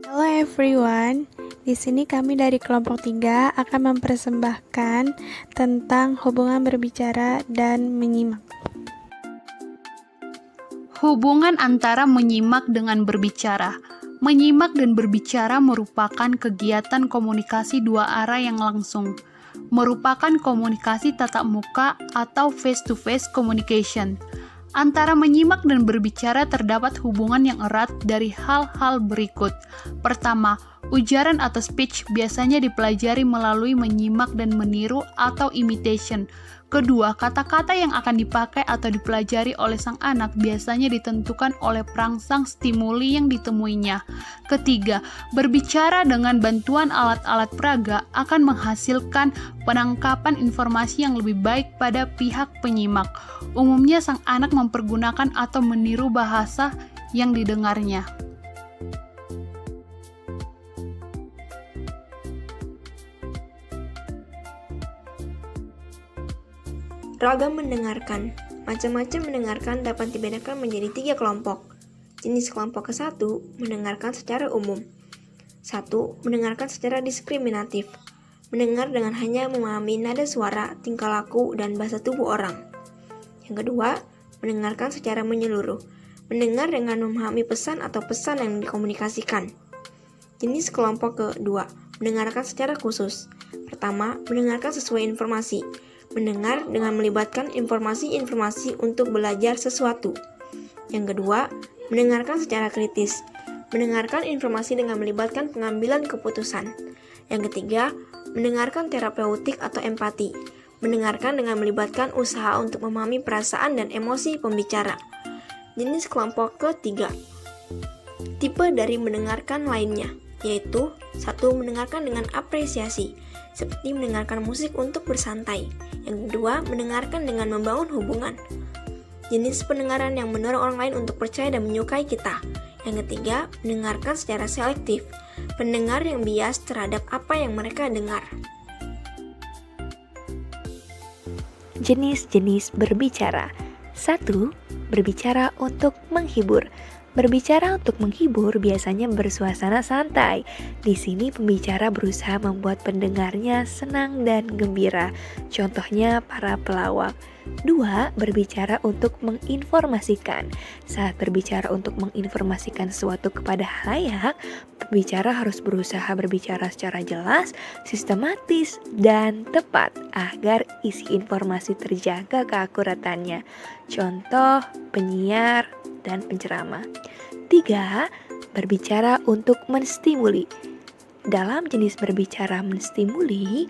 Halo everyone, di sini kami dari kelompok 3 akan mempersembahkan tentang hubungan berbicara dan menyimak. Hubungan antara menyimak dengan berbicara. Menyimak dan berbicara merupakan kegiatan komunikasi dua arah yang langsung, merupakan komunikasi tatap muka atau face-to-face communication. Antara menyimak dan berbicara terdapat hubungan yang erat dari hal-hal berikut. Pertama, ujaran atau speech biasanya dipelajari melalui menyimak dan meniru atau imitation. Kedua, kata-kata yang akan dipakai atau dipelajari oleh sang anak biasanya ditentukan oleh perangsang stimuli yang ditemuinya. Ketiga, berbicara dengan bantuan alat-alat peraga akan menghasilkan penangkapan informasi yang lebih baik pada pihak penyimak. Umumnya sang anak mempergunakan atau meniru bahasa yang didengarnya. Ragam mendengarkan. Macam-macam mendengarkan dapat dibedakan menjadi 3 kelompok. Jenis kelompok ke-1, mendengarkan secara umum. 1. Mendengarkan secara diskriminatif. Mendengar dengan hanya memahami nada suara, tingkah laku, dan bahasa tubuh orang. Yang kedua, mendengarkan secara menyeluruh. Mendengar dengan memahami pesan atau pesan yang dikomunikasikan. Jenis kelompok ke-2, mendengarkan secara khusus. Pertama, mendengarkan sesuai informasi. Mendengar dengan melibatkan informasi-informasi untuk belajar sesuatu. Yang kedua, mendengarkan secara kritis. Mendengarkan informasi dengan melibatkan pengambilan keputusan. Yang ketiga, mendengarkan terapeutik atau empati. Mendengarkan dengan melibatkan usaha untuk memahami perasaan dan emosi pembicara. Jenis kelompok ke-3, tipe dari mendengarkan lainnya, yaitu 1. Mendengarkan dengan apresiasi, seperti mendengarkan musik untuk bersantai. Yang kedua, mendengarkan dengan membangun hubungan. Jenis pendengaran yang mendorong orang lain untuk percaya dan menyukai kita. Yang ketiga, mendengarkan secara selektif. Pendengar yang bias terhadap apa yang mereka dengar. Jenis-jenis berbicara. 1. Berbicara untuk menghibur. Berbicara untuk menghibur biasanya bersuasana santai. Di sini pembicara berusaha membuat pendengarnya senang dan gembira. Contohnya para pelawak. 2. Berbicara untuk menginformasikan. Saat berbicara untuk menginformasikan sesuatu kepada halayak, pembicara harus berusaha berbicara secara jelas, sistematis, dan tepat agar isi informasi terjaga keakuratannya. Contoh, penyiar dan penceramah. 3. Berbicara untuk menstimuli. Dalam jenis berbicara menstimuli,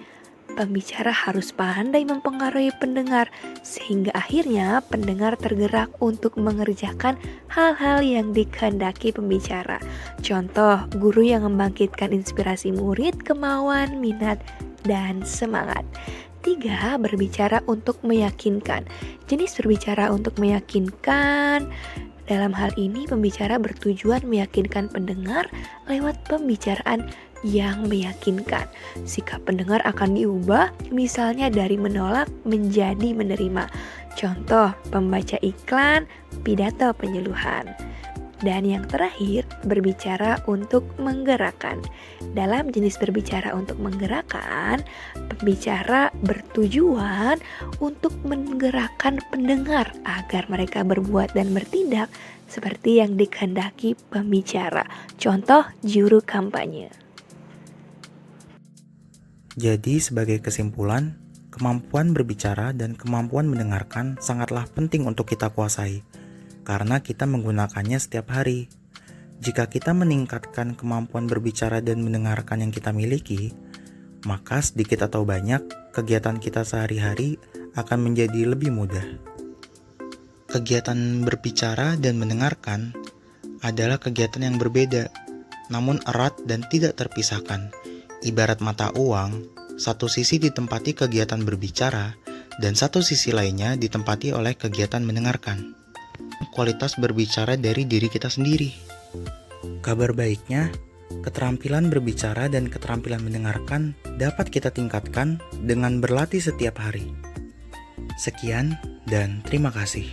pembicara harus pandai mempengaruhi pendengar sehingga akhirnya pendengar tergerak untuk mengerjakan hal-hal yang dikehendaki pembicara. Contoh, guru yang membangkitkan inspirasi murid, kemauan, minat, dan semangat. 3. Berbicara untuk meyakinkan. Jenis berbicara untuk meyakinkan. Dalam hal ini, pembicara bertujuan meyakinkan pendengar lewat pembicaraan yang meyakinkan. Sikap pendengar akan diubah, misalnya dari menolak menjadi menerima. Contoh, pembaca iklan, pidato penyuluhan. Dan yang terakhir, berbicara untuk menggerakkan. Dalam jenis berbicara untuk menggerakkan, pembicara bertujuan untuk menggerakkan pendengar agar mereka berbuat dan bertindak seperti yang dikehendaki pembicara. Contoh, juru kampanye. Jadi sebagai kesimpulan, kemampuan berbicara dan kemampuan mendengarkan sangatlah penting untuk kita kuasai, karena kita menggunakannya setiap hari. Jika kita meningkatkan kemampuan berbicara dan mendengarkan yang kita miliki, maka sedikit atau banyak kegiatan kita sehari-hari akan menjadi lebih mudah. Kegiatan berbicara dan mendengarkan adalah kegiatan yang berbeda, namun erat dan tidak terpisahkan. Ibarat mata uang, satu sisi ditempati kegiatan berbicara dan satu sisi lainnya ditempati oleh kegiatan mendengarkan. Kualitas berbicara dari diri kita sendiri. Kabar baiknya, keterampilan berbicara dan keterampilan mendengarkan dapat kita tingkatkan dengan berlatih setiap hari. Sekian dan terima kasih.